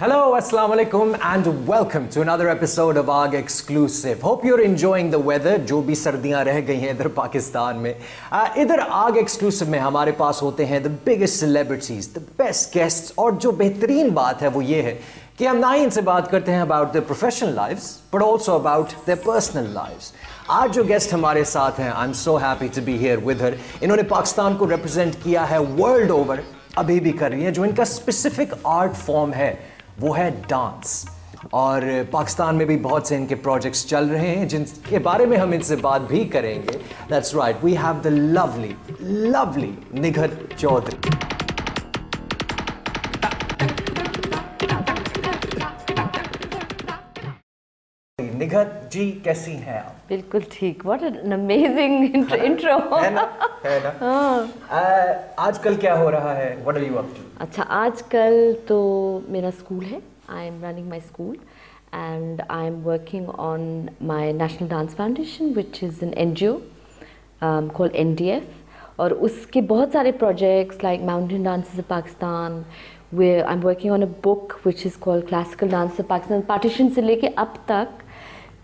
Hello, Assalamu alaikum and welcome to another episode of AG Exclusive. Hope you're enjoying the weather. जो भी सर्दियां रह गई हैं इधर पाकिस्तान में, इधर AG Exclusive में हमारे पास होते हैं the biggest celebrities, the best guests, और जो बेहतरीन बात है वो ये है कि हम ना ही इनसे बात करते हैं about their professional lives, but also about their personal lives. आज जो गेस्ट हमारे साथ हैं, I'm so happy to be here with her. इन्होंने पाकिस्तान को represent किया है world over, अभी भी कर रही हैं. जो इनका specific art form है वो है डांस, और पाकिस्तान में भी बहुत से इनके प्रोजेक्ट्स चल रहे हैं जिनके बारे में हम इनसे बात भी करेंगे. That's right, we have the lovely Nighat Chaudhry. Nighat ji, कैसी हैं आप? बिल्कुल ठीक. What an amazing intro. है ना? आजकल क्या हो रहा है? What are you up to? अच्छा, आजकल तो मेरा स्कूल है. I am running my school and I am working on my national dance foundation which is an NGO called NDF. और उसके बहुत सारे projects like mountain dances of Pakistan, where I'm working on a book which is called Classical Dance of Pakistan. Partition से लेके अब तक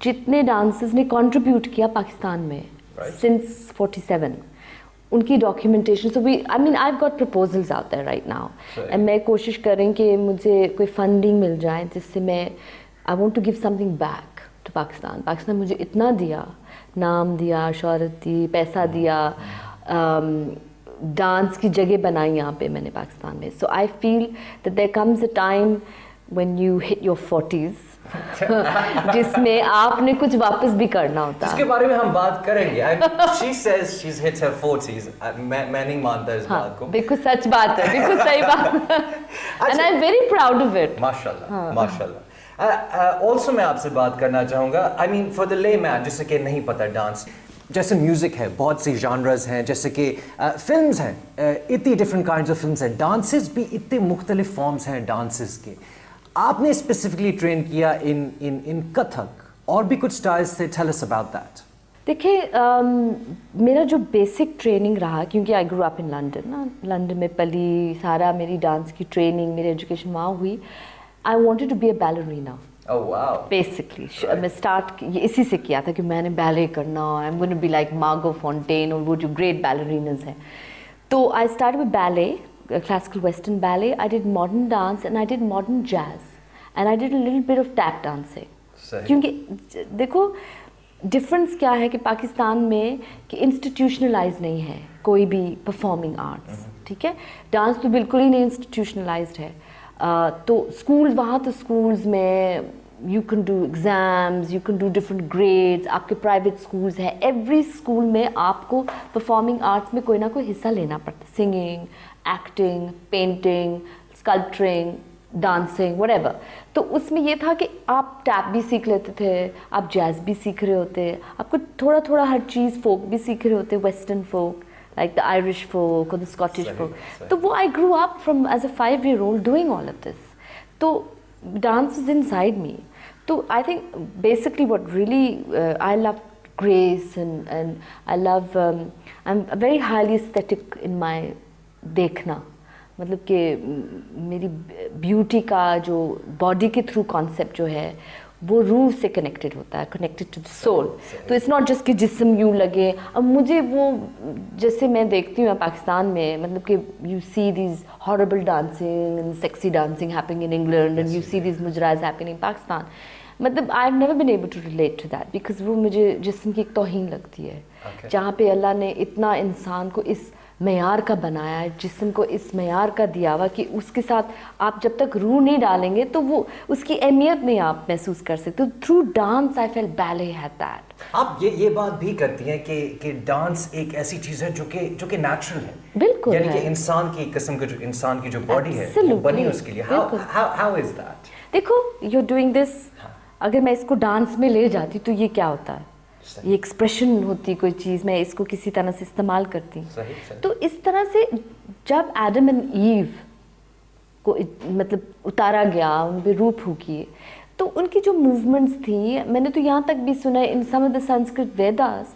जितने dances ने कंट्रीब्यूट किया पाकिस्तान में सिंस 47, उनकी documentation. So we I got proposals out there right now and मैं कोशिश करें कि मुझे कोई फंडिंग मिल जाए जिससे मैं I want to give something back to Pakistan. Pakistan मुझे इतना दिया, नाम दिया, शोहरत दी, पैसा दिया, डांस की जगह बनाई यहाँ पे मैंने पाकिस्तान में. So I feel that there comes a time when you hit your 40s जिसमें आपने कुछ वापस भी करना होता है. इसके बारे में हम बात करेंगे. She says she's hit her 40s. मैं नहीं मानता इस बात को. बिल्कुल सच बात है, बिल्कुल सही बात है. And I'm very proud of it. माशाल्लाह, माशाल्लाह. Also मैं आपसे बात करना चाहूँगा. I mean for the layman जिसे कि नहीं पता डांस, जैसे म्यूज़िक है, बहुत सी जॉनर्स हैं, जैसे कि फिल्म्स हैं, इतनी डिफरेंट काइंड्स ऑफ फिल्म्स हैं, डांसेस भी इतने मुख्तलिफ फॉर्म्स हैं डांसेस के. आपने स्पेसिफिकली ट्रेन किया इन कथक और भी कुछ स्टाइल्स थे. Tell us about that. देखिए, मेरा जो बेसिक ट्रेनिंग रहा, क्योंकि I grow up in London ना, लंदन में पली, सारा मेरी डांस की ट्रेनिंग, मेरी एजुकेशन वहाँ हुई. I wanted to be a ballerina. Oh wow. Basically, मैं स्टार्ट इसी से किया था कि मैंने बैले करना, I am going to be like Margot Fonteyn और वो जो ग्रेट बैलरीनस हैं. तो I start with ballet, classical western ballet. I did modern dance and I did modern jazz and I did a little bit of tap dancing. क्योंकि देखो difference क्या है कि पाकिस्तान में कि इंस्टीट्यूशनलाइज नहीं है कोई भी परफॉर्मिंग आर्ट्स. ठीक है, डांस तो बिल्कुल ही नहीं इंस्टीट्यूशनलाइज्ड है. तो स्कूल, वहाँ तो स्कूल्स में you can do exams, you can do different grades. आपके प्राइवेट स्कूल्स हैं, एवरी स्कूल में आपको परफॉर्मिंग आर्ट्स में कोई ना कोई हिस्सा लेना पड़ता है. Singing, acting, painting, sculpturing, dancing, whatever. तो उसमें ये था कि आप टैप भी सीख लेते थे, आप जैज़ भी सीख रहे होते, आपको थोड़ा थोड़ा हर चीज़, फोक भी सीख रहे होते, western folk like the Irish folk or the Scottish folk. So I grew up from as a 5-year-old doing all of this. So dance is inside me. So I think basically what really I love grace and I love I'm very highly aesthetic in my देखना. मतलब कि मेरी beauty का जो body के through concept जो है वो रूह से कनेक्टेड होता है, कनेक्टेड टू द सोल. तो इट्स नॉट जस्ट कि जिस्म यूँ लगे. अब मुझे वो जैसे मैं देखती हूँ पाकिस्तान में, मतलब कि you see these horrible dancing and sexy dancing happening in England and you see these mujras happening in Pakistan. मतलब I have never been able to relate to that because वो मुझे जिस्म की एक तौहीन लगती है. जहाँ पे अल्लाह ने इतना इंसान को इस मयार का बनाया है, जिस्म को इस मयार का दिया हुआ कि उसके साथ आप जब तक रूह नहीं डालेंगे तो वो उसकी अहमियत नहीं आप महसूस कर सकते. तो through dance I felt ballet had that. आप ये बात भी करती हैं कि डांस एक ऐसी चीज़ है जो कि नेचुरल है. बिल्कुल, यानी कि इंसान की किस्म की इंसान की जो बॉडी है वो बनी उसके लिए. How is that? देखो, यू आर डूइंग दिस, अगर मैं इसको डांस में ले जाती तो ये क्या होता है, ये एक्सप्रेशन होती कोई चीज़, मैं इसको किसी तरह से इस्तेमाल करती. तो इस तरह से जब एडम एंड ईव को मतलब उतारा गया, उन पर रूह फूकी, तो उनकी जो मूवमेंट्स थी, मैंने तो यहाँ तक भी सुना है इन सम ऑफ द संस्कृत वेदास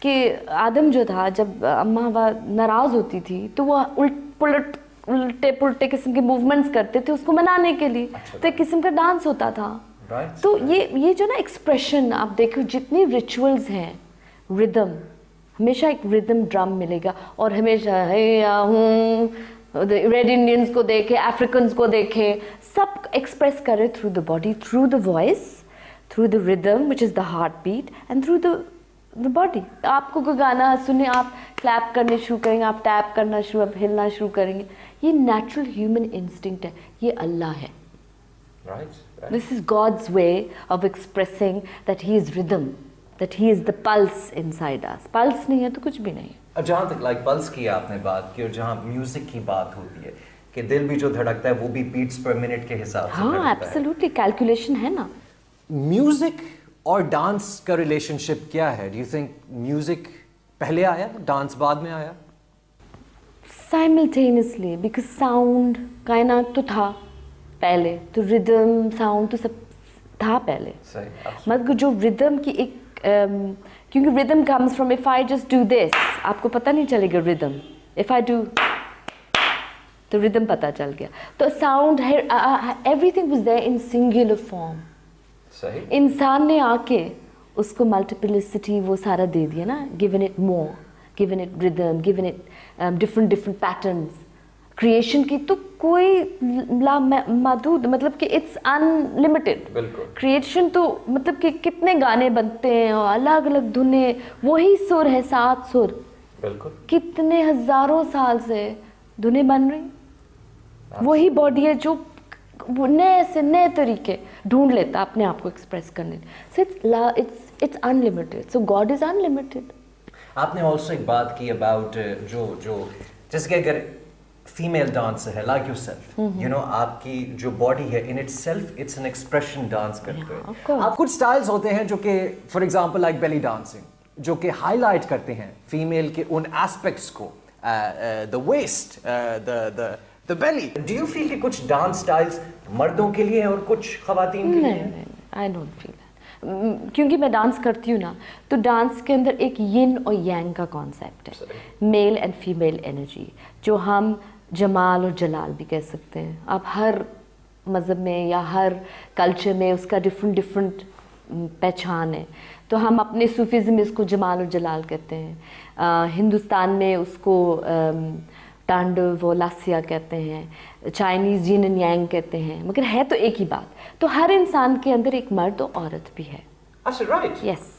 कि आदम जो था, जब अम्मा हवा नाराज़ होती थी तो वो उलट पुलट उल्टे पुल्टे किस्म के मूवमेंट्स करते थे उसको मनाने के लिए। तो एक किस्म का डांस होता था। तो ये जो ना एक्सप्रेशन आप देखो, जितनी रिचुअल्स हैं, रिदम, हमेशा एक रिदम ड्रम मिलेगा। और हमेशा रेड इंडियंस को देखे, अफ्रीकन्स को देखे, सब एक्सप्रेस करे through the body, through the voice, through the rhythm which is the heart beat, and through the body. आपको कोई गाना सुने, आप क्लैप करने शुरू करेंगे, आप टैप करना शुरू, आप हिलना शुरू करेंगे। ये नेचुरल ह्यूमन इंस्टिंक्ट है, ये अल्लाह है। This is God's way of expressing that He is rhythm, that He is the pulse inside us. Pulse नहीं है तो कुछ भी नहीं। अब जहाँ तक पल्स की आपने बात की, और जहाँ म्यूजिक की बात होती है कि दिल भी जो धड़कता है वो भी बीट्स पर मिनट के हिसाब से धड़कता है। एब्सोल्युटली, कैलकुलेशन है ना। म्यूजिक और डांस का रिलेशनशिप क्या है? डू यू थिंक म्यूजिक पहले आया, डांस बाद में आया? साइमल्टेनियसली, बिकॉज साउंड कायनात तो था पहले, तो रिदम साउंड तो सब था पहले। मतलब जो रिदम की एक क्योंकि rhythm comes from if I just do this, आपको पता नहीं चलेगा रिदम। इफ आई डू तो रिदम पता चल गया। तो साउंड है, everything was there in singular form. इंसान ने आके उसको मल्टीप्लिसिटी वो सारा दे दिया ना, given it more, given it rhythm, given it different different patterns. Creation की तो कोई महदूद, मतलब कि इट्स अनलिमिटेड। क्रिएशन तो मतलब कि कितने गाने बनते हैं और अलग अलग धुनें, वही सुर है, 7 सुर, कितने हजारों साल से धुनें बन रही। वही बॉडी है जो नए से नए तरीके ढूंढ लेता अपने आप को एक्सप्रेस करने। So it's unlimited, so God is unlimited. आपने ऑल्सो एक बात की अबाउट जो जैसे कि अगर फीमेल डांसर है, लाइक योरसेल्फ, यू नो, आपकी जो बॉडी है in itself it's an expression dance करते हैं। आप कुछ स्टाइल्स होते हैं जो कि for example like belly dancing, जो कि हाईलाइट करते हैं फीमेल के उन एस्पेक्ट्स को, the waist, the belly. Do you feel कि कुछ डांस स्टाइल्स मर्दों के लिए हैं और कुछ खवातीन के लिए? नहीं, आई डोंट फील दैट। क्योंकि मैं डांस करती हूँ ना, तो डांस के अंदर एक यिन और यांग का कॉन्सेप्ट है, मेल एंड फीमेल एनर्जी, जो हम जमाल और जलाल भी कह सकते हैं। अब हर मज़हब में या हर कल्चर में उसका डिफरेंट डिफरेंट पहचान है। तो हम अपने सूफीज़म में इसको जमाल और जलाल कहते हैं, हिंदुस्तान में उसको तांडव और लास्या कहते हैं, चाइनीज़ यिन एंड यांग कहते हैं, मगर है तो एक ही बात। तो हर इंसान के अंदर एक मर्द और औरत भी है। Right, yes.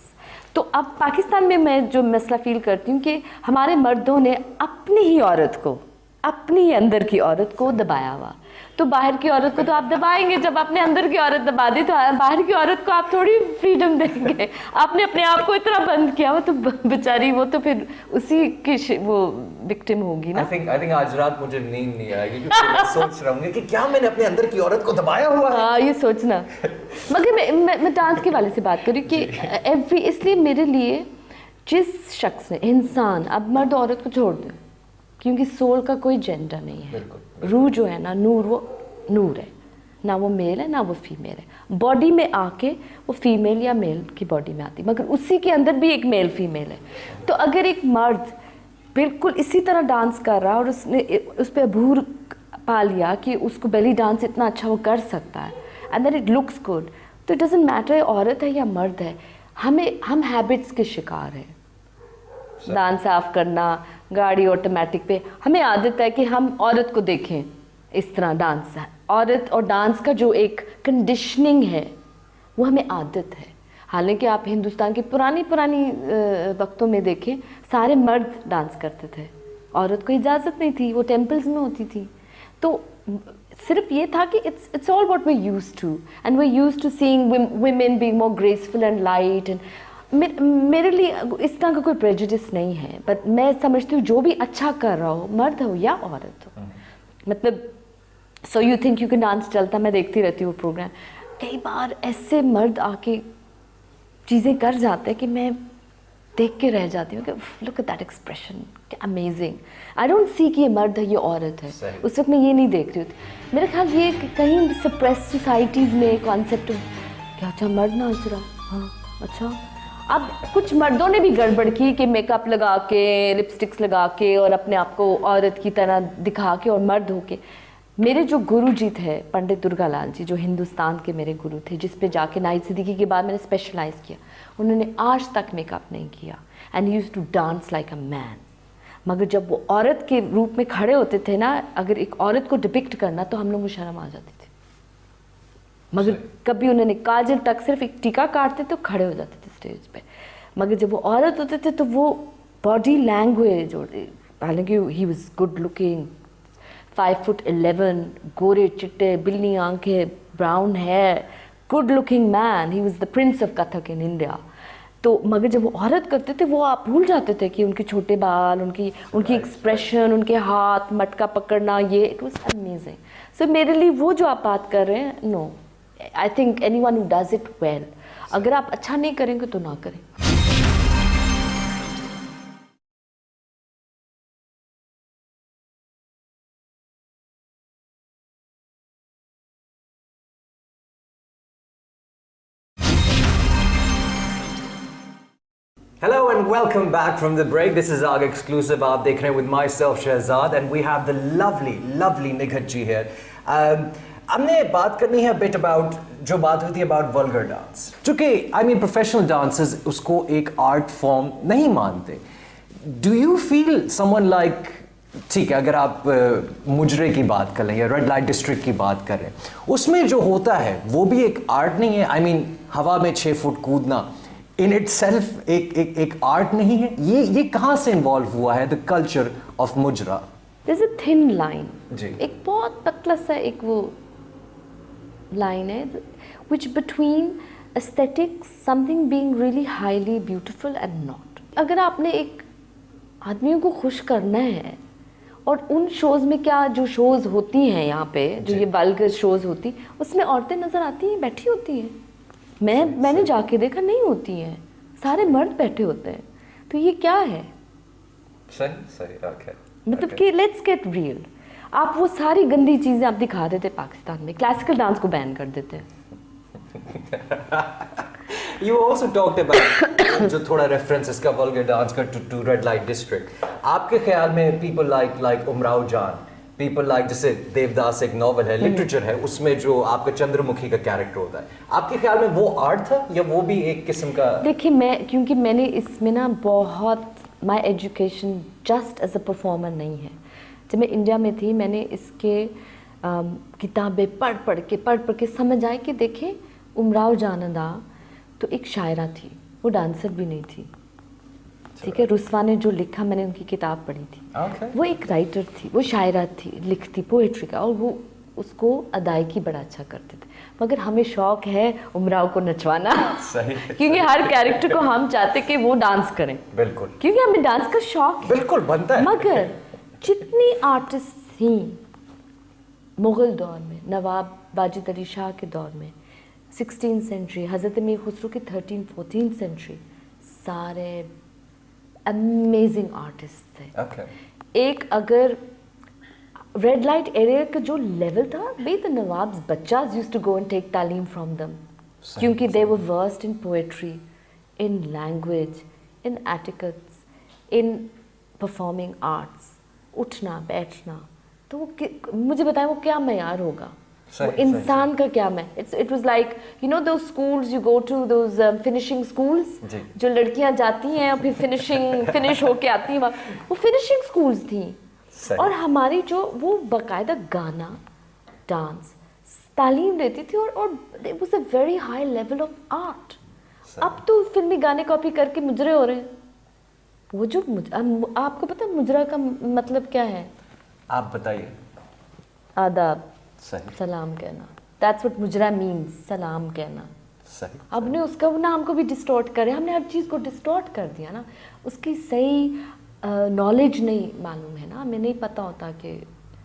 तो अब पाकिस्तान में मैं जो मसला फील करती हूँ कि हमारे मर्दों ने अपनी ही औरत को, अपनी ही अंदर की औरत को दबाया हुआ। तो बाहर की औरत को तो आप दबाएंगे, जब अपने अंदर की औरत दबा दी तो बाहर की औरत को आप थोड़ी फ्रीडम देंगे। आपने अपने आप को इतना बंद किया हुआ, तो बेचारी वो तो फिर उसी की वो विक्टिम होगी ना। I think आज रात मुझे नींद नहीं आएगी क्योंकि मैं सोच रहा हूँ कि क्या मैंने अपने अंदर की औरत को दबाया हुआ है। हाँ, ये सोचना। मगर मैं डांस के वाले से बात करूँ कि इसलिए मेरे लिए जिस शख्स ने, इंसान, अब मर्द औरत को छोड़ दें, क्योंकि सोल का कोई जेंडर नहीं है। रूह जो है ना, नूर, वो नूर है ना, वो मेल है ना वो फीमेल है। बॉडी में आके वो फीमेल या मेल की बॉडी में आती, मगर उसी के अंदर भी एक मेल फीमेल है। तो अगर एक मर्द बिल्कुल इसी तरह डांस कर रहा है और उसने उस पर अबूर पा लिया कि उसको बेली डांस इतना अच्छा वो कर सकता है, and that it looks good, तो इट डजंट मैटर औरत है या मर्द है, हम हैबिट्स के शिकार हैं। दांत साफ करना, गाड़ी ऑटोमेटिक पे, हमें आदत है कि हम औरत को देखें इस तरह डांस है। औरत और डांस का जो एक कंडीशनिंग है वो हमें आदत है। हालांकि आप हिंदुस्तान की पुरानी वक्तों में देखें, सारे मर्द डांस करते थे, औरत को इजाज़त नहीं थी, वो टेम्पल्स में होती थी। तो सिर्फ ये था कि it's all what we used to, and we used to seeing women being more graceful and light. And मेरे लिए इस तरह का कोई प्रेजुडिस नहीं है, बट मैं समझती हूँ जो भी अच्छा कर रहा हो, मर्द हो या औरत हो, मतलब so you think you can dance चलता, मैं देखती रहती हूँ प्रोग्राम, कई बार ऐसे मर्द आके चीज़ें कर जाते हैं कि मैं देख के रह जाती हूँ कि look at that expression, amazing. I don't see कि ये मर्द है ये औरत है, उस वक्त मैं ये नहीं देख रही होती। मेरे ख्याल ये कहीं सप्रेस सोसाइटीज़ में कॉन्सेप्ट क्या, अच्छा मर्द नाच रहा, हाँ अच्छा, अब कुछ मर्दों ने भी गड़बड़ की कि मेकअप लगा के, लिपस्टिक्स लगा के और अपने आप को औरत की तरह दिखा के और मर्द होके। मेरे जो गुरु जी थे पंडित दुर्गालाल जी, जो हिंदुस्तान के मेरे गुरु थे, जिस पे जाके नाइट सिद्दीकी के बाद मैंने स्पेशलाइज किया, उन्होंने आज तक मेकअप नहीं किया and used to dance like a man. मगर जब वो औरत के रूप में खड़े होते थे ना, अगर एक औरत को डिपिक्ट करना तो हम लोग को शर्म आ जाती थी। मगर कभी उन्होंने काजल तक सिर्फ एक टीका काटते तो खड़े हो जाते थे स्टेज पे। मगर जब वो औरत होते थे तो वो बॉडी लैंग्वेज, और हालांकि ही वाज गुड लुकिंग, 5'11", गोरे चिट्टे, बिल्ली आंखें, brown hair, good looking man, he was the prince of Kathak in India. तो मगर जब वो औरत करते थे वो आप भूल जाते थे कि उनके छोटे बाल, उनकी एक्सप्रेशन, उनके हाथ, मटका पकड़ना, ये इट वाज अमेजिंग। सो मेरे लिए वो जो आप बात कर रहे हैं, no, I think anyone who does it well, अगर आप अच्छा नहीं करेंगे तो ना करें। Hello and welcome back from the break. This is Aag Exclusive. आप देख रहे हैं with myself Shahzad and we have the lovely Nighat ji here. हमने बात करनी है bit about जो बात होती है about vulgar dance. चूँकि I mean professional dancers उसको एक art form नहीं मानते. Do you feel someone like, ठीक है, अगर आप मुजरे की बात कर लें या रेड लाइट डिस्ट्रिक्ट की बात करें, उसमें जो होता है वो भी एक आर्ट नहीं है? I mean हवा में 6 फुट कूदना इन इट सेल्फ एक आर्ट नहीं है? ये कहाँ से इन्वॉल्व हुआ है द कल्चर ऑफ मुजरा? There's a thin line, जी, एक बहुत पतला सा एक वो लाइन है which between aesthetics, something being really highly beautiful and not. अगर आपने एक आदमियों को खुश करना है, और उन शोज में क्या जो शोज होती हैं यहाँ पे, जो ये वल्गर शोज होती, उसमें औरतें नजर आती हैं, बैठी होती हैं। मैंने जाके देखा, नहीं होती हैं, सारे मर्द बैठे होते हैं। तो ये क्या है? सही ओके, मतलब कि लेट्स गेट रियल। आप वो सारी गंदी चीजें आप दिखा देते पाकिस्तान में, क्लासिकल डांस को बैन कर देते हैं। You also talked about जो थोड़ा रेफरेंस इसका वल्गर डांस का टू रेड लाइट डिस्ट्रिक्ट, आपके ख्याल में पीपल लाइक उमराव जान, पीपल लाइक, जैसे देवदास एक नॉवल है, लिटरेचर है, उसमें जो आपका चंद्रमुखी का कैरेक्टर होता है, आपके ख्याल में वो आर्ट था या वो भी एक किस्म का? देखिए, क्योंकि मैंने इसमें ना बहुत, my education just as a performer नहीं है। जब मैं इंडिया में थी, मैंने इसके किताबें पढ़ के समझ आए कि देखें, उमराव जानदा तो एक शायरा थी, वो डांसर भी नहीं थी, ठीक है। रुस्वा ने जो लिखा, मैंने उनकी किताब पढ़ी थी, वो एक राइटर थी, वो शायरा थी, लिखती पोएट्री का, और वो उसको अदायगी बड़ा अच्छा करते थे। मगर हमें शौक है उमराव को नचवाना, सही, क्योंकि हर कैरेक्टर को हम चाहते कि वो डांस करें, बिल्कुल, क्योंकि हमें डांस का शौक है, बिल्कुल बनता है। मगर जितनी आर्टिस्ट थी मुग़ल दौर में, नवाब वाजिद अली शाह के दौर में, 16th सेंचुरी, हज़रत मीर खुसरो की 13th-14th सेंचुरी, सारे अमेजिंग आर्टिस्ट थे। एक अगर रेड लाइट एरिया का जो लेवल था, भाई the nawabs bachchas used to go and take taleem from them, क्योंकि they were versed in poetry, in language, in etiquettes, in performing arts, उठना बैठना। तो वो मुझे बताएं, वो क्या मेयार होगा? वो इंसान का क्या मैं, it was like, you know those schools you go to, those finishing schools, जो लड़कियां जाती हैं और फिर फिनिश होके आती हैं, वो फिनिशिंग स्कूल्स थी। और हमारी जो वो बाकायदा गाना, डांस, तालीम देती थी, और it was a very high level of art. अब तो फिल्मी गाने कॉपी करके मुजरे हो रहे हैं। वो जो आपको पता है मुजरा का मतलब क्या है? आप बताइए। आदाब, सलाम कहना, दैट्स व्हाट मुजरा मीन्स, सलाम कहना। सही। अब ने उसका नाम को भी डिस्टॉर्ट करे, हमने हर चीज़ को डिस्टॉर्ट कर दिया ना, उसकी सही नॉलेज नहीं मालूम है ना, हमें नहीं पता होता कि,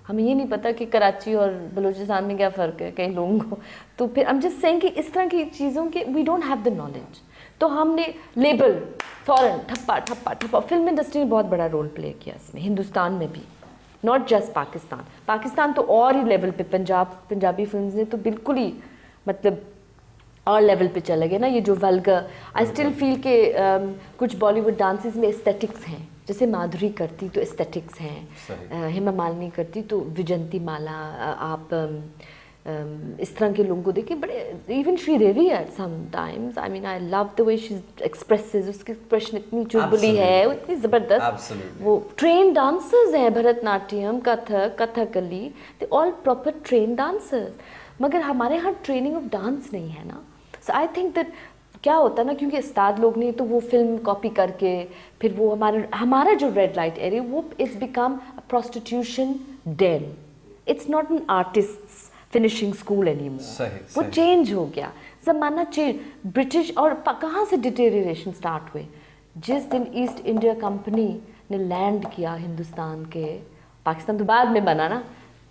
हमें ये नहीं पता कि कराची और बलूचिस्तान में क्या फ़र्क है कई लोगों को। तो फिर हम जस्ट सेइंग कि इस तरह की चीज़ों के we don't have the knowledge, तो हमने लेबल फ़ौरन ठप्पा। फिल्म इंडस्ट्री ने बहुत बड़ा रोल प्ले किया इसमें, हिंदुस्तान में भी, नॉट जस्ट पाकिस्तान तो और ही लेवल पे। पंजाबी फिल्म्स ने तो बिल्कुल ही, मतलब और लेवल पे चले गए ना, ये जो वल्गर, आई स्टिल फील के कुछ बॉलीवुड डांसेस में एस्थेटिक्स हैं, जैसे माधुरी करती तो एस्थेटिक्स हैं, हेमा मालिनी करती तो विजंती माला, आप इस तरह के लोगों को देखिए, बड़े, even Sridevi at some times, I mean I love the way she expresses, उसकी एक्सप्रेशन इतनी चुलबुली है, इतनी ज़बरदस्त, वो ट्रेन डांसर्स हैं, Bharatanatyam, Kathak, Kathakali, they all proper train dancers, मगर हमारे यहाँ ट्रेनिंग ऑफ डांस नहीं है ना। सो आई थिंक दैट क्या होता है ना, क्योंकि उस्ताद लोग नहीं, तो वो फिल्म कॉपी करके फिर वो हमारा जो रेड लाइट एरिया, वो it's become a prostitution den, it's not an artists finishing school anymore, वो चेंज हो गया, ज़माना चेंज। ब्रिटिश और कहाँ से डिटेरिएशन स्टार्ट हुए, जिस दिन ईस्ट इंडिया कंपनी ने लैंड किया हिंदुस्तान के, पाकिस्तान तो बाद में बना ना,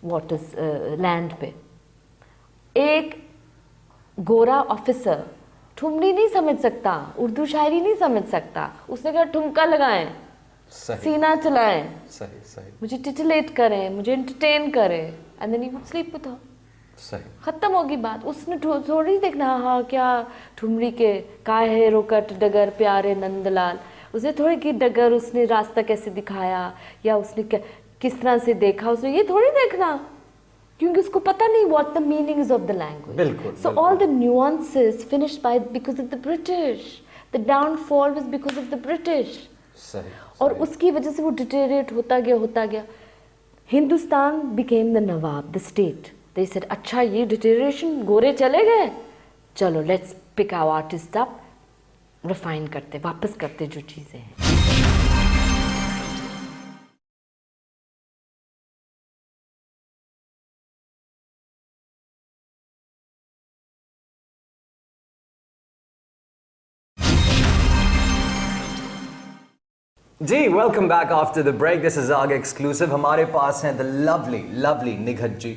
वाटर्स लैंड पे, एक गोरा ऑफिसर ठुमरी नहीं समझ सकता, उर्दू शायरी नहीं समझ सकता, उसने कहा ठुमका लगाएं, सीना चलाएं, मुझे टिटिलेट करें, मुझे एंटरटेन करें, and then he would sleep with her. खत्म होगी बात, उसने थोड़ी देखना हाँ क्या ठुमरी के काहे रोकट डगर प्यारे नंदलाल, उसने थोड़ी की डगर, उसने रास्ता कैसे दिखाया या उसने किस तरह से देखा, उसने ये थोड़ी देखना, क्योंकि उसको पता नहीं what the meanings of the language. So all the nuances finished by because of the British. The downfall was because of the British. और उसकी वजह से वो डिटेरिएट होता गया. Hindustan became the Nawab, the state. They said, अच्छा ये deterioration गोरे चले गए, चलो let's pick our artists up, refine करते, वापस करते जो चीज़ें हैं. जी welcome back after the break, this is Aag exclusive. हमारे पास हैं द लवली लवली निघत जी।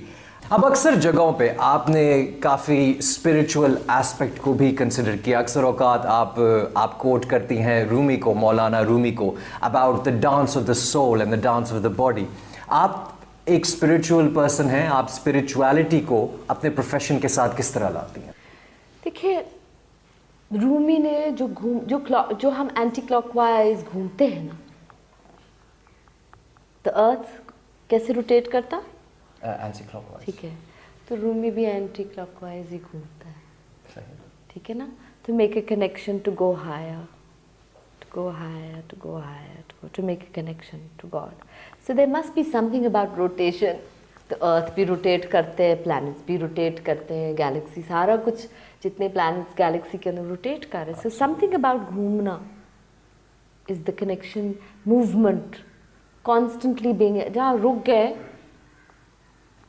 अब अक्सर जगहों पे आपने काफ़ी स्पिरिचुअल एस्पेक्ट को भी कंसिडर किया। अक्सर औकात आप कोट करती हैं रूमी को, मौलाना रूमी को, about the dance of the soul and the dance of the body. आप एक स्पिरिचुअल पर्सन हैं, आप स्पिरिचुअलिटी को अपने प्रोफेशन के साथ किस तरह लाती हैं? देखिए, रूमी ने जो हम एंटी क्लॉकवाइज घूमते हैं ना, तो अर्थ कैसे रोटेट करता? Anti clockwise. ठीक है, तो रूमी भी एंटी क्लॉकवाइज ही घूमता है, ठीक है ना, to make a connection to go higher, to make a connection to God. So there must be something about rotation. तो अर्थ भी रोटेट करते हैं, प्लैनेट्स भी रोटेट करते हैं, गैलेक्सी, सारा कुछ जितने प्लैनेट्स गैलेक्सी के अंदर रोटेट कर रहे हैं. सो समथिंग अबाउट घूमना is the connection, movement, constantly being. जहाँ रुक गए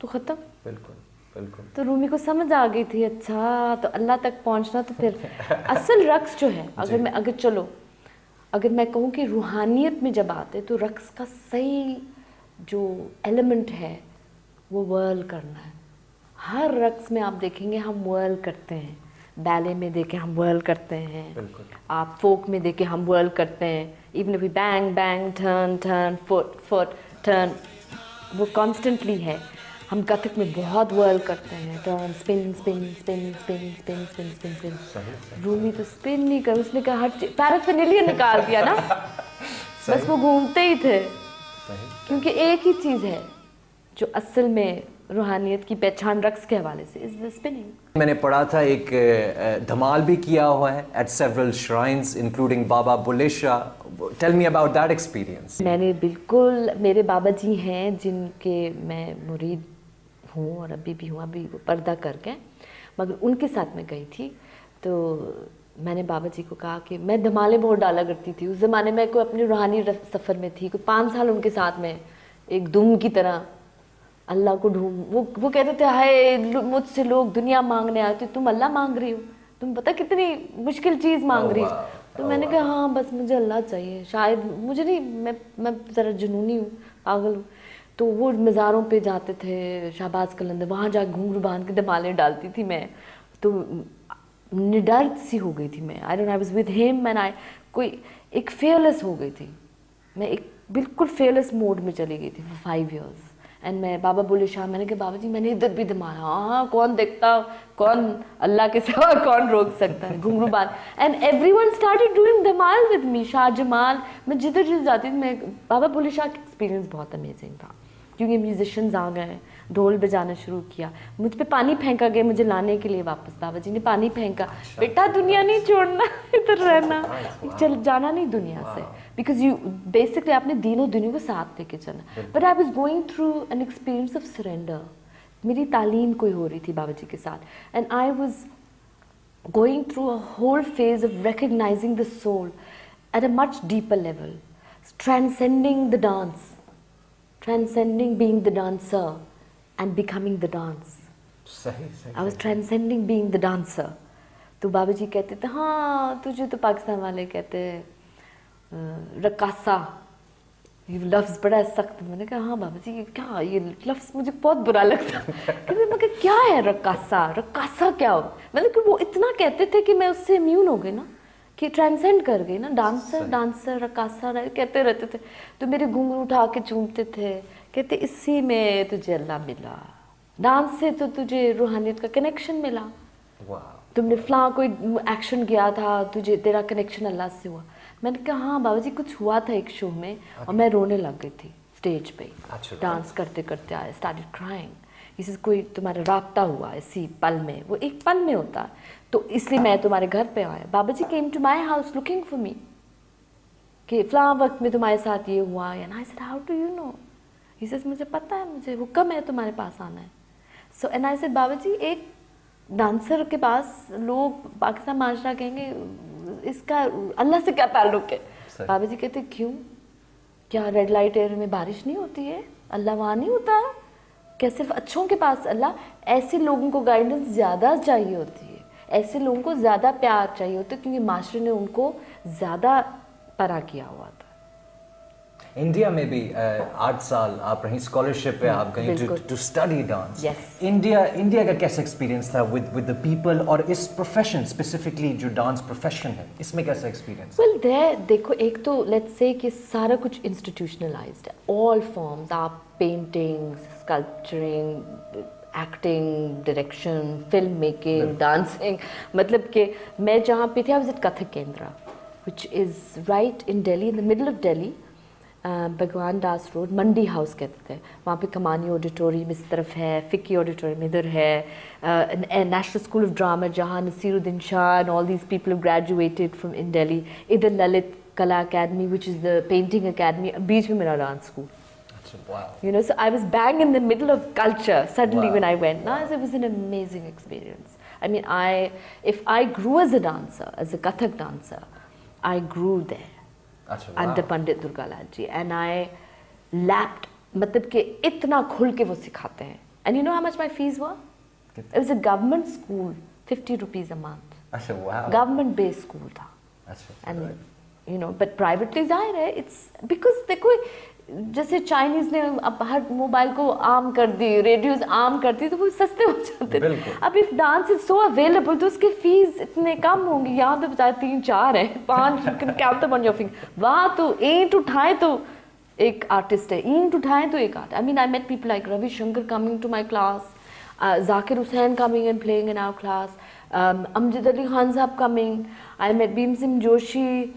तो ख़त्म. बिल्कुल बिल्कुल. तो रूमी को समझ आ गई थी, अच्छा तो अल्लाह तक पहुँचना, तो फिर असल रक्स जो है, अगर मैं कहूँ कि रूहानियत में जब आते तो रक्स का सही जो एलिमेंट है वो वर्ल करना है. हर रक्स में आप देखेंगे हम वर्ल करते हैं, बैले में देखे हम वर्ल करते हैं, आप फोक में देखे हम वर्ल करते हैं, इवन भी bang bang turn turn foot foot turn, वो कॉन्स्टेंटली है. हम कथक में बहुत वर्ल करते हैं, turn spin spin spin spin spin spin spin spin. Rumi तो स्पिन नहीं कर, उसने कहा हर चीज पैराफिनेलिया निकाल दिया ना, बस वो घूमते ही थे. क्योंकि एक ही चीज़ है जो असल में रूहानियत की पहचान रक्स के हवाले से, इज द स्पिनिंग. मैंने पढ़ा था एक धमाल भी किया हुआ है at several shrines including Baba Bulleh Shah. Tell me about that experience. मैंने बिल्कुल, मेरे बाबा जी हैं जिनके मैं मुरीद हूँ और अभी भी हूँ, अभी वो पर्दा करके, मगर उनके साथ मैं गई थी. तो मैंने बाबा जी को कहा कि मैं धमालें बहुत डाला करती थी उस ज़माने में, कोई अपनी रूहानी सफ़र में थी, कोई 5 साल उनके साथ में एक दुम की तरह अल्लाह को ढूंढ. वो कहते थे, हाय मुझसे लोग दुनिया मांगने आते, तुम अल्लाह मांग रही हो, तुम पता कितनी मुश्किल चीज़ मांग रही हो. तो मैंने कहा हाँ बस मुझे अल्लाह चाहिए, शायद मुझे नहीं, मैं ज़रा जुनूनी हूँ, पागल हूँ. तो वो मज़ारों पे जाते थे, शाहबाज कलंदर, वहाँ जा घूंघरू बांध के धमालें डालती थी मैं. तो निडर सी हो गई थी मैं. I was with him and कोई एक फेयरलेस हो गई थी मैं, एक बिल्कुल फेयरलेस मोड में चली गई थी फॉर 5 years. एंड मैं बाबा बोले शाह, मैंने कहा बाबा जी मैंने इधर भी धमाया, हाँ कौन देखता, कौन अल्लाह के सिवा कौन रोक सकता है, घुंघरू बांध, and everyone started doing Dhamaal with me, Shah Jamal, मैं जिधर जिधर जाती थी मैं, बाबा बोले शाह का एक्सपीरियंस बहुत अमेजिंग था क्योंकि म्यूजिशियंस आ गए, ढोल बजाना शुरू किया, मुझ पे पानी फेंका गया मुझे लाने के लिए वापस, बाबा जी ने पानी फेंका, बेटा दुनिया नहीं छोड़ना, इधर रहना, चल जाना नहीं दुनिया से, बिकॉज यू बेसिकली आपने दिनों दुनिया को साथ लेके चलना। But I was going through an experience of surrender, मेरी तालीम कोई हो रही थी बाबा जी के साथ, and I was going through a whole phase of recognising the soul at a much deeper level, transcending the dance, transcending being the dancer and becoming the dance. I was transcending being the dancer. तो बाबा जी कहते थे हाँ तुझे तो पाकिस्तान वाले कहते हैं रकासा, ये लफ्ज़ बड़ा सख्त, मैंने कहा हाँ बाबा जी क्या ये लफ्ज़ मुझे बहुत बुरा लगता है, कहते मैं कहा क्या है रकासा, रकासा क्या हो, मतलब कि वो इतना कहते थे कि मैं उससे इम्यून हो गई ना, कि ट्रांसेंड कर गई ना, डांसर डांसर रकासा कहते रहते थे, तो मेरे घुंघरू उठा के चूमते थे, कहते इसी में तुझे अल्लाह मिला, डांस से तो तुझे रूहानियत का कनेक्शन मिला, तुमने फलां कोई एक्शन किया था, तुझे तेरा कनेक्शन अल्लाह से हुआ। मैंने कहा हाँ बाबा जी कुछ हुआ था एक शो में और मैं रोने लग गई थी स्टेज पे, डांस करते करते आई स्टार्टेड क्राइंग, इसी कोई तुम्हारा राब्ता हुआ इसी पल में, वो एक पल में होता है, तो इसलिए मैं तुम्हारे घर पे आया, Baba ji came to my house looking for me, कि फलां वक्त में तुम्हारे साथ ये हुआ, and I said how do you know, he said मुझे पता है, मुझे हुक्म है तुम्हारे पास आना है। सो एंड आई सेड बाबा जी एक डांसर के पास लोग पाकिस्तान माशरा कहेंगे इसका अल्लाह से क्या ताल्लुक है, बाबा जी कहते क्यों, क्या रेड लाइट एरिया में बारिश नहीं होती है, अल्लाह वहाँ नहीं होता है क्या, सिर्फ अच्छों के पास अल्लाह, ऐसे लोगों को गाइडेंस ज़्यादा चाहिए होती है, ऐसे लोगों को ज़्यादा प्यार चाहिए होता है क्योंकि माशरे ने उनको ज़्यादा परा किया हुआ था। इंडिया में भी 8 साल आप रही स्कॉलरशिप पे, आप गई टू स्टडी डांस। इंडिया का कैसा एक्सपीरियंस था विद द पीपल और इस प्रोफेशन स्पेसिफिकली जो डांस प्रोफेशन है, इसमें कैसा एक्सपीरियंस? वेल देयर देखो एक तो लेट्स से कि सारा कुछ इंस्टीट्यूशनलाइज्ड है, ऑल फॉर्म्स, आप painting, sculpturing, acting, direction, film making, dancing, मतलब कि मैं जहाँ पे थी आई वाज एट कथक केंद्र which is right in Delhi, in the middle of Delhi, भगवान दास रोड, मंडी हाउस कहते थे, वहाँ पे कमानी ऑडिटोरियम इस तरफ है, फिक्की ऑडिटोरियम इधर है, नेशनल स्कूल ऑफ ड्रामा जहाँ Naseeruddin Shah and all these people graduated from in Delhi, इधर Lalit Kala academy which is the painting academy, बीच में मेरा dance school. Wow. You know, so I was bang in the middle of culture suddenly when I went. Now it was an amazing experience. I mean, if I grew as a dancer, as a Kathak dancer, I grew there. Under Pandit Durgalal ji, and I lapped, मतलब कि इतना खुल के वो सिखाते हैं, and you know how much my fees were? It was a government school, 50 rupees a month. अच्छा, wow. Government based school था, अच्छा, and you know, but privately जाहिर है, it's because देखो जैसे चाइनीज ने अब हर मोबाइल को आम कर दी, रेडियोज आम कर दी, तो वो सस्ते हो जाते हैं। अब if dance is so available तो उसके फीस इतने कम होंगे, यहाँ तो बचाए 3-4 है, 5 count the on your finger, वहाँ तो ईंट उठाए तो एक आर्टिस्ट है, ईंट उठाए तो एक artist. I mean I met people like Ravi Shankar coming to my class, Zakir Hussain coming and playing in our class, Amjad Ali Khan sahab coming, I met Bhim Singh Joshi,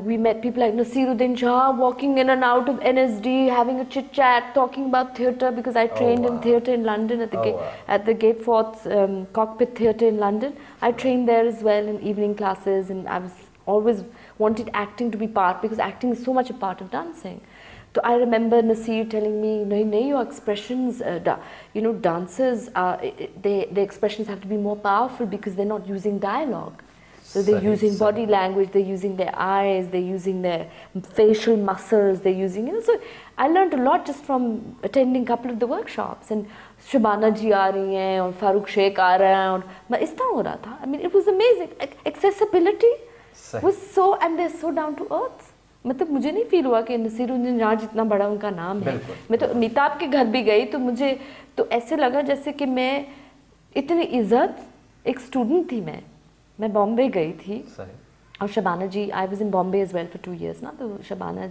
we met people like Nasiruddin Shah walking in and out of NSD, having a chit chat, talking about theatre because I trained in theatre in London at the at the Gateforth Cockpit Theatre in London. I trained there as well in evening classes, and I was always wanted acting to be part because acting is so much a part of dancing. So I remember Nasir telling me, no, your expressions, you know, dancers, their expressions have to be more powerful because they're not using dialogue. So they're using body language, they're using their eyes, they're using their facial muscles, they're using, you know, so I learned a lot just from attending a couple of the workshops. And Shabana ji aa rahi hain aur Farooq Sheikh aa raha hai aur main is tarah ho raha tha. I mean, it was amazing. Accessibility was so, and they're so down to earth. मतलब मुझे नहीं feel हुआ कि नसीरुद्दीन शाह जितना बड़ा उनका नाम है, मैं तो अमिताभ के घर भी गई तो मुझे तो ऐसे लगा जैसे कि मैं इतनी इज्जत, एक स्टूडेंट थी मैं बॉम्बे गई थी और Shabana ji, I was in Bombay as well for 2 years ना, तो Shabana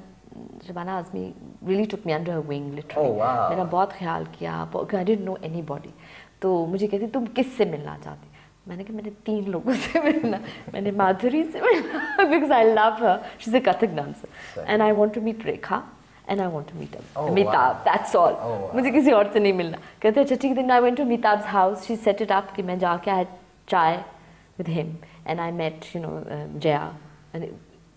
Shabana Azmi really took me under her wing, literally. Oh, wow. मैंने बहुत ख्याल किया, I didn't know anybody. तो मुझे कहती तुम किससे मिलना चाहती? मैंने कहा मैंने 3 लोगों से मिलना. मैंने माधुरी से मिलना because I love her. She's a Kathak dancer. And I want to meet Rekha and I want to meet Amitabh. Wow. That's all. Oh, wow. मुझे किसी और से नहीं मिलना. कहते अच्छा ठीक है. Then I went to Amitabh's house. She set it up कि मैं जाके I had chai with him and I met Jaya. And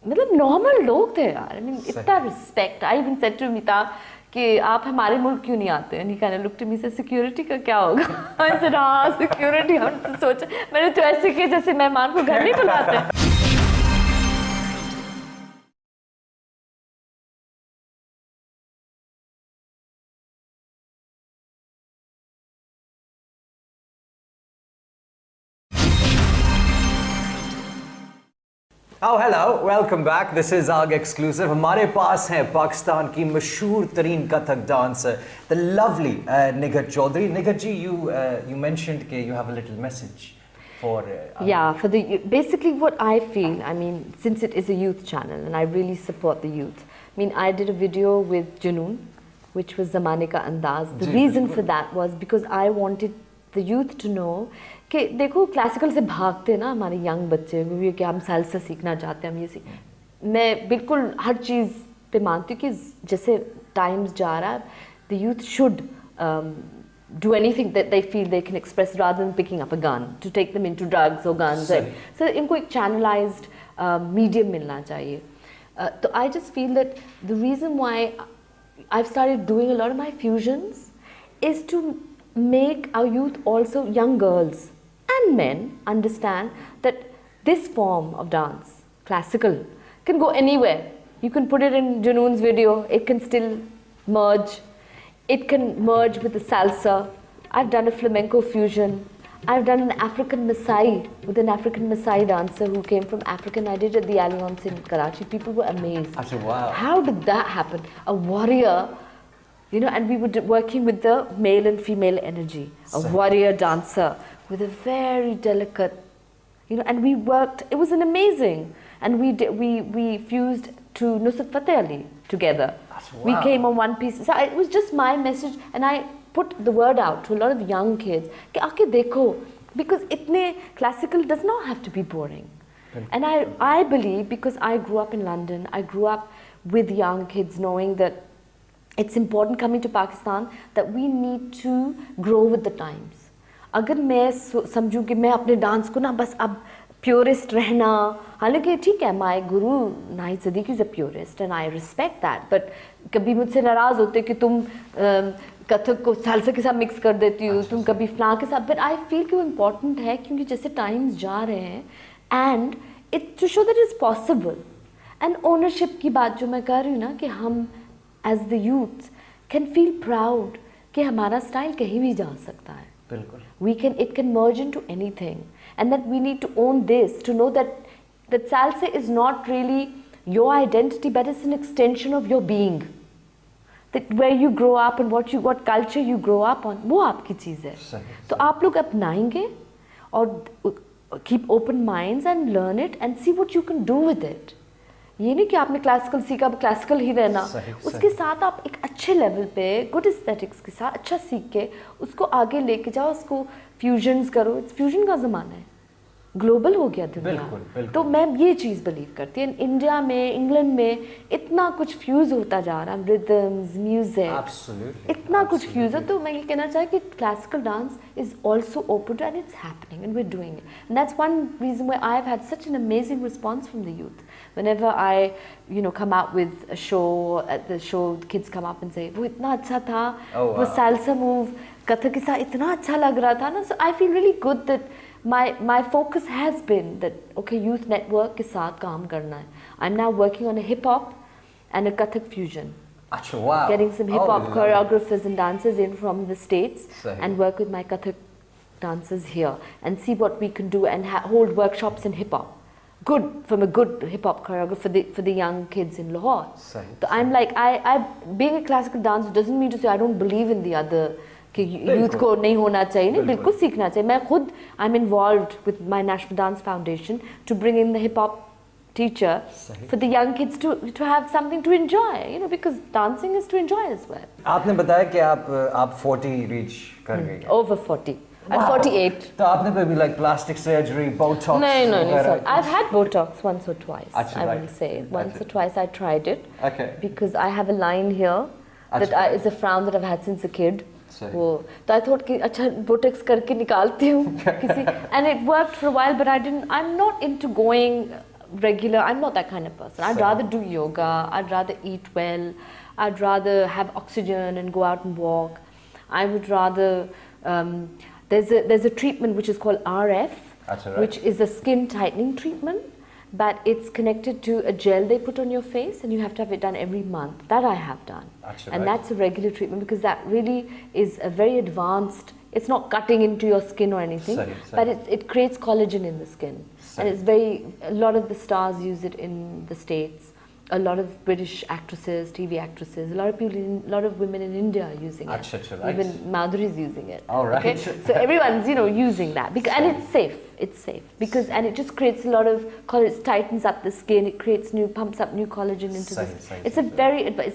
मतलब normal लोग थे यार. I mean इतना respect. I even said to Amitabh कि आप हमारे मुल्क क्यों नहीं आते? And he kind of looked at me and said, security का क्या होगा? I said, हाँ security. हम तो सोचा मैंने तो ऐसे किया जैसे मेहमान को घर नहीं बुलाते. Oh, hello, welcome back. This is AG Exclusive. हमारे पास है पाकिस्तान की मशहूर तरीन Kathak dancer, the lovely Nighat Chaudhry. Nighat ji, you mentioned that you have a little message for... basically what I feel, I mean, since it is a youth channel and I really support the youth. I mean, I did a video with Junoon, which was Zamane Ka Andaz. The reason for that was because I wanted the youth to know कि देखो classical से भागते ना हमारे young बच्चे भी कि हम सालसा सीखना चाहते हैं हम ये सीख मैं बिल्कुल हर चीज़ पे मानती हूँ कि जैसे टाइम्स जा रहा है the youth should do anything that they feel they can express rather than picking up a gun to take them into drugs or guns. So इनको एक channelized medium मिलना चाहिए. So I just feel that the reason why I've started doing a lot of my fusions is to make our youth, also young girls and men, understand that this form of dance, classical, can go anywhere. You can put it in Junoon's video, it can still merge. It can merge with the salsa. I've done a flamenco fusion. I've done an African Maasai with an African Maasai dancer who came from Africa, and I did it at the Alliance in Karachi. People were amazed. I said, wow. How did that happen? A warrior, and we were working with the male and female energy. A warrior dancer with a very delicate, and we worked. It was an amazing, and we fused to Nusrat Fateh Ali together. Wow. We came on one piece. So it was just my message, and I put the word out to a lot of young kids कि आके देखो, because इतने classical does not have to be boring. And I believe, because I grew up in London, I grew up with young kids knowing that it's important coming to Pakistan that we need to grow with the times. अगर मैं समझूं कि मैं अपने dance को ना बस अब purist रहना, हालांकि ठीक है, my guru Nahid Siddiqui is a purist and I respect that, but कभी मुझसे नाराज होते कि तुम कथक को सालसा के साथ मिक्स कर देती हो, तुम कभी फ्लां के साथ, but I feel कि वो important है क्योंकि जैसे times जा रहे हैं and it to show that it's possible. And ownership की बात जो मैं कर रही हूँ ना कि हम as the youth can feel proud कि हमारा style कहीं भी जा सकता है. बिल्कुल. It can merge into anything, and that we need to own this, to know that salsa is not really your identity, but it's an extension of your being. That where you grow up and what culture you grow up on, वो आपकी चीज़ है. तो आप लोग अपनाएंगे और keep open minds and learn it and see what you can do with it. ये नहीं कि आपने क्लासिकल सीखा, क्लासिकल ही रहना. उसके साथ आप एक अच्छे लेवल पे गुड एस्थेटिक्स के साथ अच्छा सीख के उसको आगे लेके जाओ, उसको फ्यूजन्स करो. फ्यूजन का ज़माना है, ग्लोबल हो गया दुनिया. तो मैं ये चीज़ बिलीव करती हूँ. इंडिया में, इंग्लैंड में इतना कुछ फ्यूज होता जा रहा है, रिदम्स, म्यूजिक, इतना कुछ फ्यूज है. तो मैं ये कहना चाहूँ कि classical dance is also open and it's happening and we are doing it. And that's one reason why I have had such an amazing response from the youth. Whenever I, come out with a show, at the show, kids come up and say, वो इतना अच्छा था, वो salsa move, Kathak के साथ इतना अच्छा लग रहा था ना. So I feel really good that my focus has been that, okay, youth network के साथ काम करना है. I'm now working on a hip hop and a Kathak fusion. Achha, wow. Getting some hip hop choreographers and dancers in from the States and work with my Kathak dancers here and see what we can do and hold workshops in hip hop. Good, from a good hip hop choreographer for the young kids in Lahore. So I'm like, I being a classical dancer doesn't mean to say I don't believe in the other कि youth को नहीं होना चाहिए. नहीं, बिल्कुल सीखना चाहिए. मैं खुद I'm involved with my National Dance Foundation to bring in the hip hop teacher for the young kids to have something to enjoy, you know, because dancing is to enjoy as well. आपने बताया कि आप 40 reach कर गई हैं. Over 40. Wow. At 48. तो आपने कभी like plastic surgery, Botox? No. I've had Botox once or twice. Achha, I right. will say once or twice I tried it. Okay. Because I have a line here that is a frown that I've had since a kid. वो तो I thought कि अच्छा Botox करके निकालती हूँ किसी, and it worked for a while, but I'm not into going regular. I'm not that kind of person. I'd rather do yoga. I'd rather eat well. I'd rather have oxygen and go out and walk. I would rather there's a treatment which is called RF, which is a skin tightening treatment, but it's connected to a gel they put on your face, and you have to have it done every month. That I have done, and that's a regular treatment because that really is a very advanced. It's not cutting into your skin or anything, but it creates collagen in the skin, and it's a lot of the stars use it in the States. A lot of British actresses, TV actresses, a lot of people, a lot of women in India are using it. Right. Even Chaudhry is using it. All right. Okay? So everyone's, you know, using that because, and it's safe. It's safe because, and it just creates a lot of collagen. It tightens up the skin. It creates pumps up new collagen into the skin. It's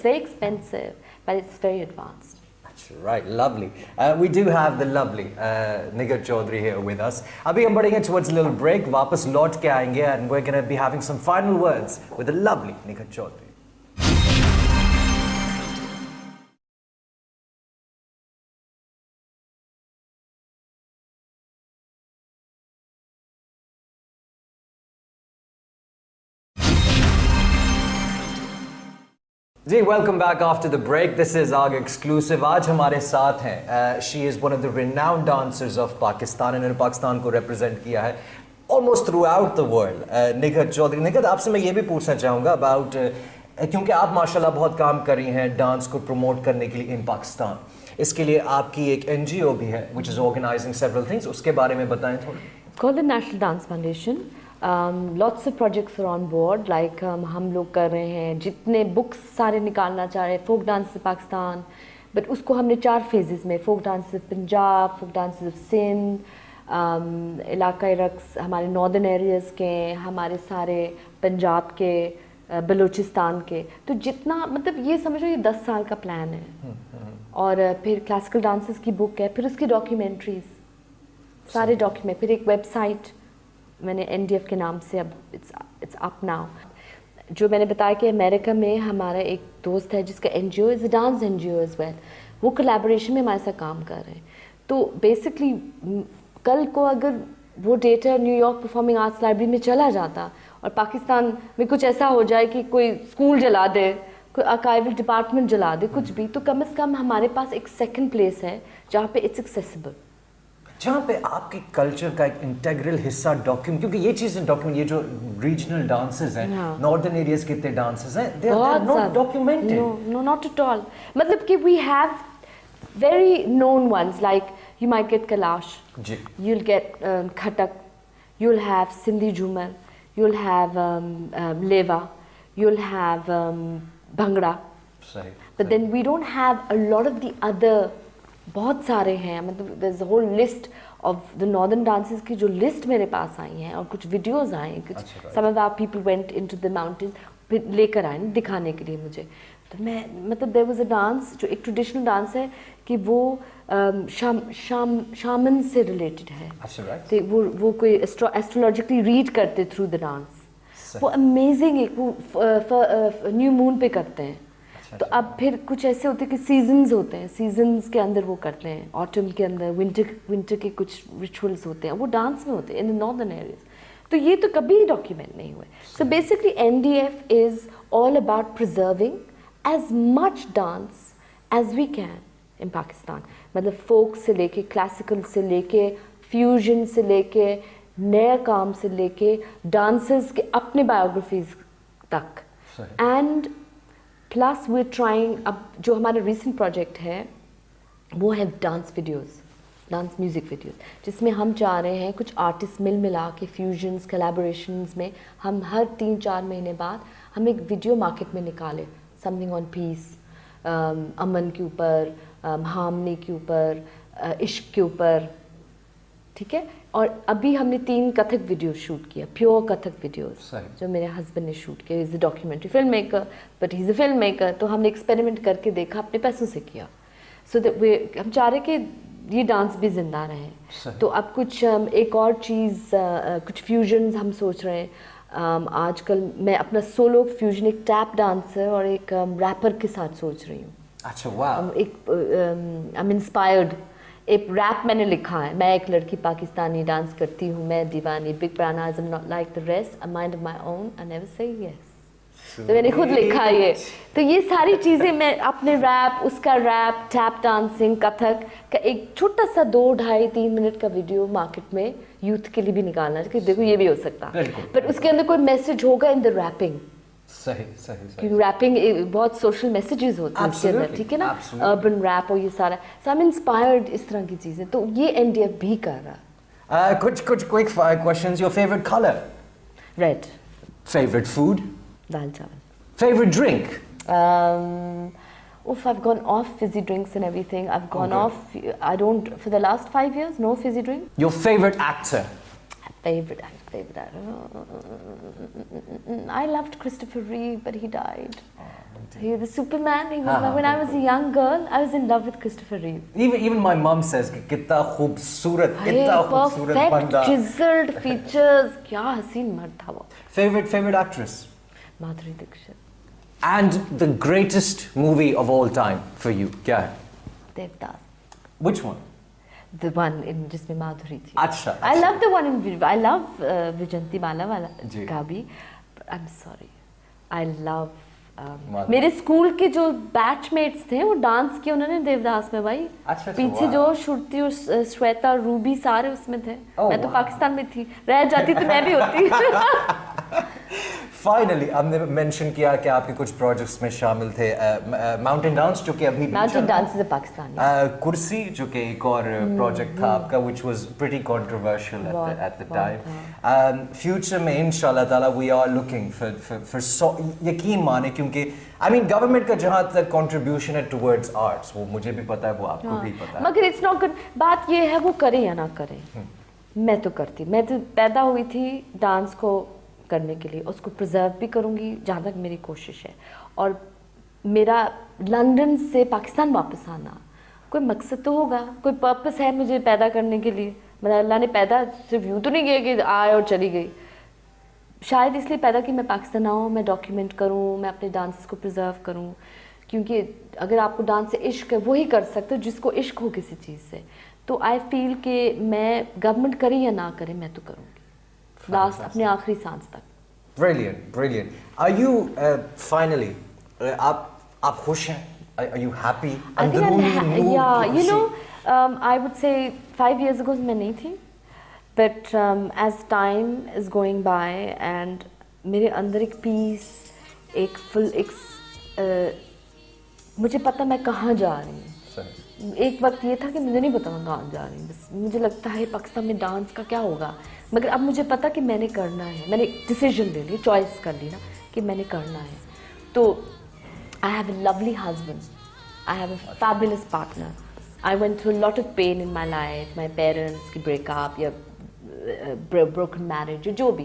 very expensive, but it's very advanced. Right, lovely. We do have the lovely Nighat Chaudhry here with us. Abhi hum badhenge towards a little break. Wapas laut ke aayenge and we're going to be having some final words with the lovely Nighat Chaudhry. जी welcome back after the break. This is Aag exclusive. आज हमारे साथ हैं she is one of the renowned dancers of Pakistan. इन्होंने पाकिस्तान को represent किया है almost throughout the world. Nighat Chaudhry. Nighat, आपसे मैं ये भी पूछना चाहूँगा अबाउट, क्योंकि आप माशाल्लाह बहुत काम कर रही हैं डांस को प्रमोट करने के लिए इन पाकिस्तान. इसके लिए आपकी एक NGO भी है which is organising several things. उसके बारे में बताएं थोड़ा. Called the National Dance Foundation. Lots of projects are on board, like हम लोग कर रहे हैं जितने बुक्स सारे निकालना चाह रहे हैं फोक डांस पाकिस्तान, बट उसको हमने 4 फेजेस में, folk dance Punjab, folk dance Sindh, इलाकाई रक्स हमारे नॉर्दर्न एरियाज़ के, हमारे सारे पंजाब के, बलूचिस्तान के, तो जितना मतलब ये समझो ये 10 साल का प्लान है. और फिर क्लासिकल डांसेस की बुक है, फिर उसकी डॉक्यूमेंट्रीज, सारे डॉक्यूमेंट, फिर एक वेबसाइट मैंने NDF के नाम से, अब इट्स अप नाउ. जो मैंने बताया कि अमेरिका में हमारा एक दोस्त है जिसका NGO is a dance NGO as well, वो कोलैबोरेशन में हमारे साथ काम कर रहे हैं. तो बेसिकली कल को अगर वो data New York performing arts library में चला जाता और पाकिस्तान में कुछ ऐसा हो जाए कि कोई स्कूल जला दे, कोई आर्काइवल डिपार्टमेंट जला दे, कुछ भी, तो कम से कम हमारे पास एक सेकंड प्लेस है जहाँ पे इट्स एक्सेसिबल, जहाँ पे आपके कल्चर का एक इंटेग्रल हिस्सा डॉक्यूमेंट, क्योंकि ये चीज़ें डॉक्यूमेंट, ये जो रीजनल डांसेस हैं, नॉर्दर्न एरियाज के इतने डांसेस हैं, they are not documented. No not at all. मतलब कि we have very known ones, like you might get Kalash, you'll get Khatak, you'll have Sindhi Jhumar, you'll have Leva, you'll have Bhangra. But then we don't have a lot of the other, बहुत सारे हैं, मतलब there's a whole list of the northern dances की जो list मेरे पास आई हैं और कुछ videos आए हैं, कुछ some of our people went into the mountains, फिर लेकर आए दिखाने के लिए मुझे. तो मैं मतलब there was a dance जो एक traditional dance है कि वो शामन से रिलेटेड है. तो वो कोई एस्ट्रोलॉजिकली रीड करते थ्रू द डांस. वो अमेजिंग है. वो न्यू मून पे करते हैं. तो अब फिर कुछ ऐसे होते हैं कि सीजन्स होते हैं, सीजन्स के अंदर वो करते हैं, ऑटम के अंदर, विंटर के कुछ रिचुअल्स होते हैं, वो डांस में होते हैं इन द नॉर्दर्न एरियाज. तो ये तो कभी डॉक्यूमेंट नहीं हुए. So basically NDF is all about preserving as much dance as we can in Pakistan. मतलब फोक से लेके, क्लासिकल से लेके, फ्यूजन से लेके, नया काम से लेके, डांसर्स के अपने बायोग्राफीज तक. एंड प्लस वी ट्राइंग, अब जो हमारा रिसेंट प्रोजेक्ट है वो है dance videos, dance music videos, जिसमें हम चाह रहे हैं कुछ आर्टिस्ट मिला के फ्यूजन्स, कोलैबोरेशंस में हम हर 3-4 महीने बाद हम एक वीडियो मार्केट में निकालें. समथिंग ऑन पीस, अमन के ऊपर, हार्मनी के ऊपर, इश्क के ऊपर, ठीक है, और अभी हमने 3 कथक वीडियो शूट किया, प्योर कथक वीडियोस, सही। जो मेरे हस्बैंड ने शूट किया। Is a documentary film maker, but he is a film maker. तो हमने एक्सपेरिमेंट करके देखा, अपने पैसों से किया। सो दैट वे, हम चाह रहे कि ये डांस भी जिंदा रहे। तो अब कुछ एक और चीज़, कुछ फ्यूजन्स हम सोच रहे हैं। आजकल मैं अपना सोलो फ्यूजन, एक टैप डांसर और एक रैपर के साथ सोच रही हूँ। अच्छा, वाह। एक आई एम इंस्पायर्ड। एक रैप मैंने लिखा है, मैं एक लड़की पाकिस्तानी डांस करती हूँ, मैं दीवानी, बिग प्राना, I am not like the rest, a mind of my own, I never say yes. तो मैंने खुद लिखा है ये। तो ये सारी चीज़ें मैं अपने रैप, उसका रैप, टैप डांसिंग, कथक का एक छोटा सा 2, 2.5, 3 मिनट का वीडियो मार्केट में यूथ के लिए भी निकालना कि देखो ये भी हो सकता है, पर उसके अंदर कोई मैसेज होगा इन द रैपिंग। सही सही सही। क्योंकि रैपिंग बहुत सोशल मैसेजेस होते हैं उसके अंदर, ठीक है ना, अर्बन रैप और ये सारा। सो आई एम इंस्पायर्ड इस तरह की चीज़ें, तो ये एनडीएफ भी कर रहा है। कुछ quick questions. Your favourite colour? Red. Favourite food? Dal chawal. Favourite drink? I've gone off fizzy drinks and everything. I've gone off. I don't, for the last 5 years, no fizzy drink. Your favorite actor? Favorite actor. I loved Christopher Reeve, but he died. He was the Superman. He was when I was a young girl, I was in love with Christopher Reeve. Even my mom says कि कितना खूबसूरत बंदा. Perfect chiseled features. क्या हसीन मर्द था वो. Favorite actress? Madhuri Dixit. And the greatest movie of all time for you, क्या है? Devdas. Which one? The one in जिसमें माधुरी थी. अच्छा. I love the one in I love विजंती माला वाला का भी. I'm sorry. I love मेरे स्कूल के जो बैचमेट्स थे वो डांस किया उन्होंने देवदास में भाई. अच्छा, पीछे जो श्रुति और श्वेता, रूबी सारे उसमें थे. मैं तो पाकिस्तान में थी, रह जाती तो मैं भी होती. फाइनली आपने मेंशन किया कि आपके कुछ प्रोजेक्ट्स में शामिल थे माउंटेन डांस, जो कि अभी माउंटेन डांस इज पाकिस्तान, कुर्सी जो कि एक और प्रोजेक्ट था आपका, which was pretty controversial at the time. Future में इंशाल्लाह ताला वी आर लुकिंग फॉर यकीन माने, क्योंकि आई मीन गवर्नमेंट का जहाँ तक कंट्रीब्यूशन है टुवर्ड्स आर्ट्स, वो मुझे भी पता है, वो आपको भी पता है, मगर इट्स नॉट गुड. बात ये है वो करे या ना करे. मैं तो करती, मैं तो पैदा हुई थी डांस को करने के लिए, उसको प्रिजर्व भी करूँगी जहाँ तक मेरी कोशिश है. और मेरा लंदन से पाकिस्तान वापस आना कोई मकसद तो होगा, कोई पर्पस है मुझे पैदा करने के लिए. मतलब अल्लाह ने पैदा सिर्फ यूँ तो नहीं किया कि आए और चली गई. शायद इसलिए पैदा कि मैं पाकिस्तान आऊँ, मैं डॉक्यूमेंट करूँ, मैं अपने डांस को प्रिजर्व करूँ. क्योंकि अगर आपको डांस से इश्क है वही कर सकते हो जिसको इश्क हो किसी चीज़ से. तो आई फील कि मैं गवर्नमेंट करे या ना करे मैं तो करूँगी लास्ट अपने आखिरी सांस तक. Brilliant. Are you finally आप खुश हैं? Are you happy? Yeah, you know, I would say 5 years ago मैं नहीं थी, but as time is going by and मेरे अंदर एक पीस, एक फुल मुझे पता मैं कहाँ जा रही हूँ. एक वक्त ये था कि मुझे नहीं पता मैं कहाँ जा रही हूँ, बस मुझे लगता है पाकिस्तान में डांस का क्या होगा. मगर अब मुझे पता कि मैंने करना है, मैंने डिसीजन ले लिया, चॉइस कर ली ना कि मैंने करना है. तो I have a lovely husband, I have a fabulous partner. I went through a lot of pain in my life, my parents की ब्रेकअप या ब्रोकन मैरिज जो भी.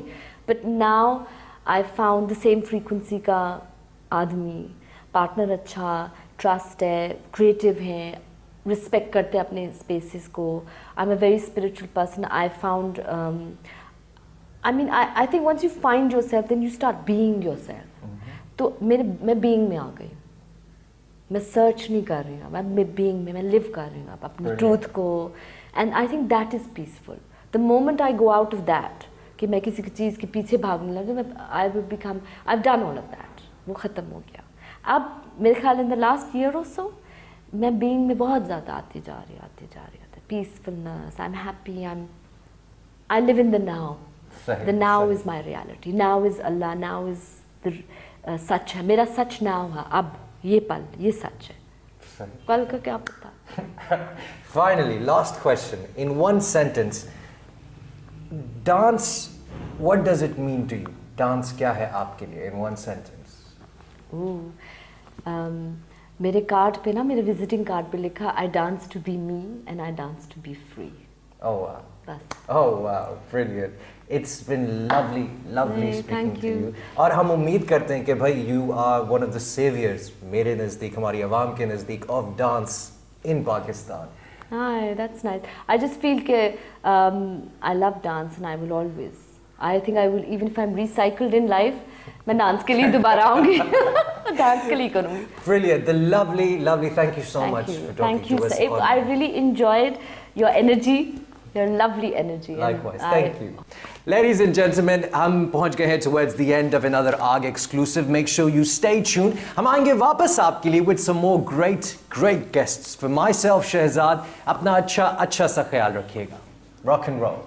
But now I found the same frequency का आदमी, partner अच्छा, trust है, creative हैं, respect करते अपने स्पेसेस को. I am a very spiritual person. I found I mean I think once you find yourself then you start being yourself. तो मैं बीइंग में आ गई, मैं सर्च नहीं कर रही हूँ, मैं बीइंग में मैं लिव कर रही हूँ अपने ट्रूथ को. And I think that is peaceful. The moment I go out of that कि मैं किसी की चीज़ के पीछे भागने लगी, मैं I will become, I have done all of that, वो ख़त्म हो गया. अब मेरे ख्याल इन द लास्ट ईयर और सो मैं बीइंग में बहुत ज़्यादा आती जा रही peacefulness. I am happy, I live in the now. The now is my reality. Now is Allah, now is the such है, मेरा सच नाउ है. अब ये पल, ये सच है, कल का क्या पता. Finally, last question. In one sentence, dance, what does it mean to you? Dance क्या है आपके लिए? In one sentence. मेरे कार्ड पे ना, मेरे विजिटिंग कार्ड पे लिखा, I dance to be me and I dance to be free. Oh wow. बस Oh wow, brilliant. It's been lovely speaking thank to you. you. और हम उम्मीद करते हैं कि भाई you are one of the saviors मेरे नज़दीक हमारी आवाम के नज़दीक of dance in Pakistan. Hi, that's nice. I just feel that I love dance and I will always. I think I will, even if I'm recycled in life, मैं dance के लिए दोबारा आऊँगी. Dance के लिए करूँगी. Brilliant. The lovely. Thank you so much for talking Thank you, to us. sir. I really enjoyed your energy, your lovely energy. and Likewise. Thank you. Ladies and gentlemen, हम पहुंच गए हैं towards the end of another ARG exclusive. Make sure you stay tuned. हम आएंगे वापस आपके लिए with some more great guests. For myself, Shehzad, अपना अच्छा सा ख्याल रखिएगा. Rock and roll.